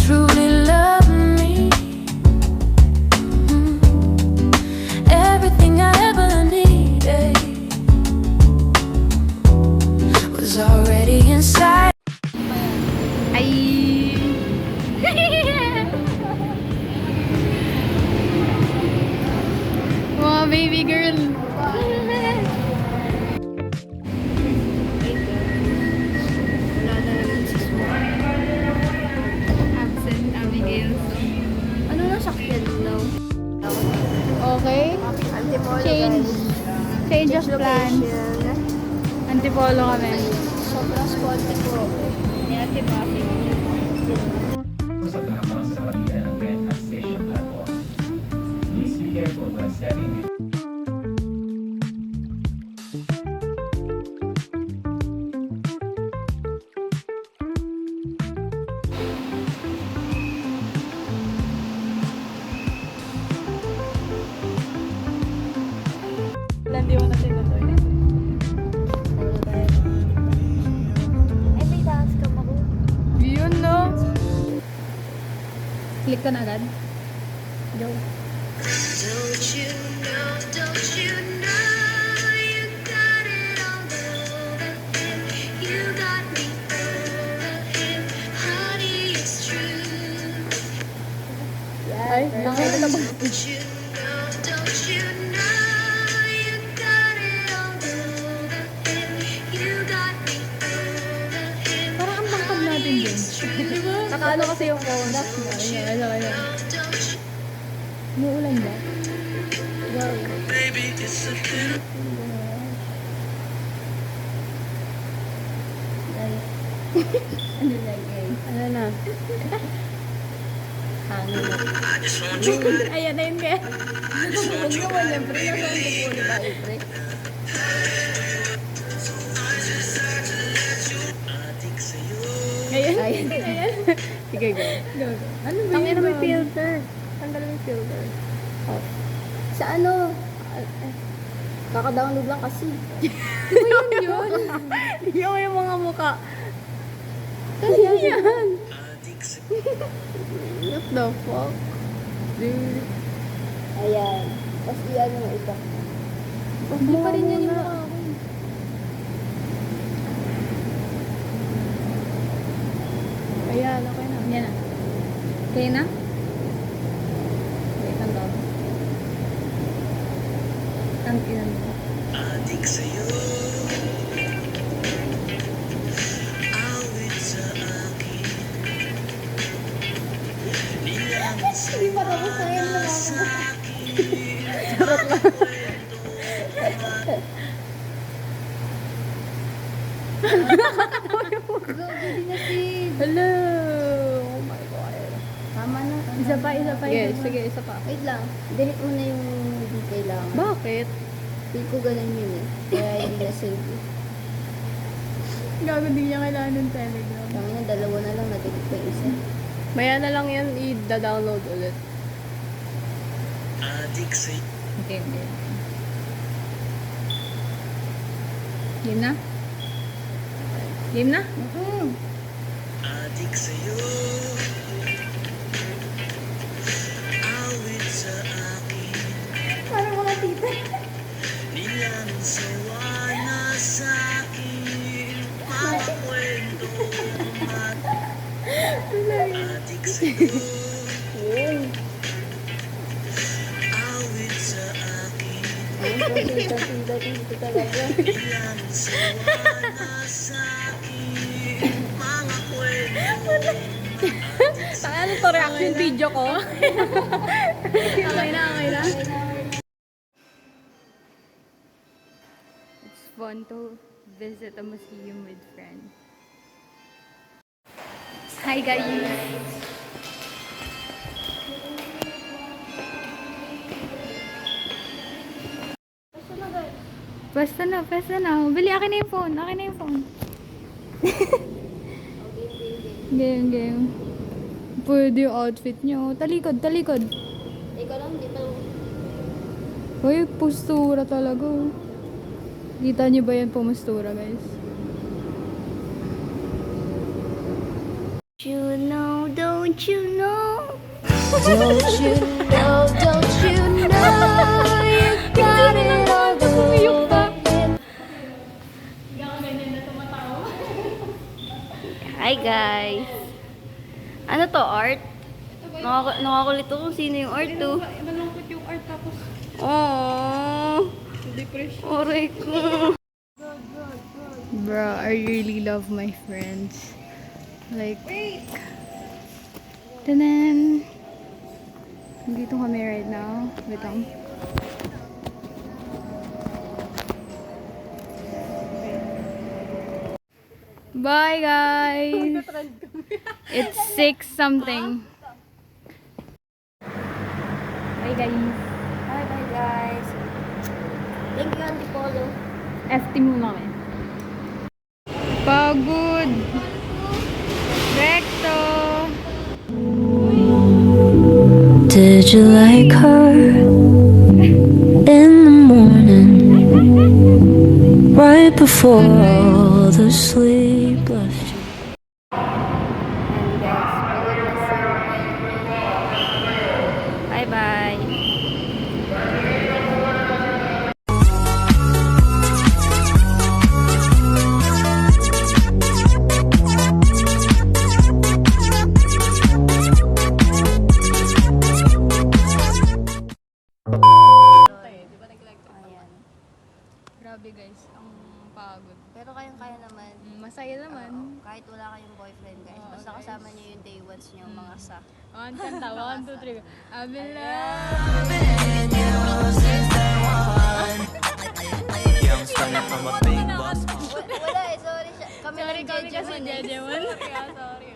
truly love me. Everything I ever needed was already inside. Ay! Mga baby girl. Absent Abigail. Ano na sakyan daw? Okay. Antipolo Change. Change of plans. location. Antipolo kami. Sobrang spotty po. Ni Ate Maki. Sa tamang sa pagitan ng rent at station platform. Please be careful when stepping Landi mo na tinuloy. Ay, may dance ka mo. Yun, no? Click ka na agad. Go. Don't you know, you got it all over him. You got me over him. Honey, it's true. Ay, nakita na ba? Don't you know, you got it all over him. You got me over him. Parang ang tangkad natin din. Diba? Nakaano kasi yung phone. Ano. Umuulan ba? Baby, it's a bit. Ano lagi? Ano na? Hangin na. I just want you. Ayan na yun kaya. Huwag naman yan, pre. Nasaan ko po ni Bari, pre? Ayan. Ayan. Ayan. Sige, go. Go. Ano ba Tangin na may yun? filter. Tanggal may filter. Oh. Sa ano? Kaka-download lang kasi. Yun. Yung mga mukha. Ano yan? What the fuck? Dude. Ayan. Tapos iyan mo ito. Hindi pa rin yan yung mukha ko. Ayan, okay na. Yan na. Okay na? Wait, ang dami. Ang ilan mo. Adik sa'yo. Awit sa akin. Nilang Hindi pa tapos na yan lang ako. Hindi na si... Hello! Oh my God. Tama na. Isa pa. Yes. Sige, isa pa. Wait lang. Delete mo na yung hindi kailangan. Bakit? Feel ko ganun yun eh. Kaya hindi na save eh. Gago, di niya kailangan ng Telegram. Tama na, dalawa na lang. Na-delete ko yung isa. Maya na lang yan, i-download ulit. adik sa'yo. Okay. Game na? Game na? Adik sa'yo. Awit sa akin. Parang mga tita. Nilang sawa na sa'kin. Mga kwento adik sa'yo. Awit sa akin. Tita talaga. Nilang sawa na sa'kin. Mga kwento Ano to reaction video ko? Okay na. It's fun to visit a museum with friends. Hi guys! Basta na. Bili, akin na yung phone. Game. Pwede yung outfit nyo. Talikod. Ikaw lang, di pa. Uy, postura talaga. Kita nyo ba yan pumustura, guys? You know, don't you know? Don't you know, you got it all over. Hi guys! Ano to, art? Nakakulit ako kung sino yung art to. Malungkot yung art tapos Aww! depression. Oray ko. Bro, I really love my friends. Like, tanan! Dito kami right now. Wait lang. Bye guys! It's 6 something. Bye guys! Bye guys! Thank you, Auntie Polo. FT muna kami. Pagod! Recto! Did you like her in the morning, right before all the sleep left you? And guys, pagod na sila. Bye bye! Ayan. Grabe guys, ang pagod. Pero kayang-kaya naman. Masaya naman. Kahit wala kayong boyfriend guys. Basta kasama niyo yung day ones niyo, mga sa. One, kanta. 1, 2, 3. I'm in Wala eh, sorry siya. Kami Sorry lang kami kasi judgment eh. judgment. Sorry.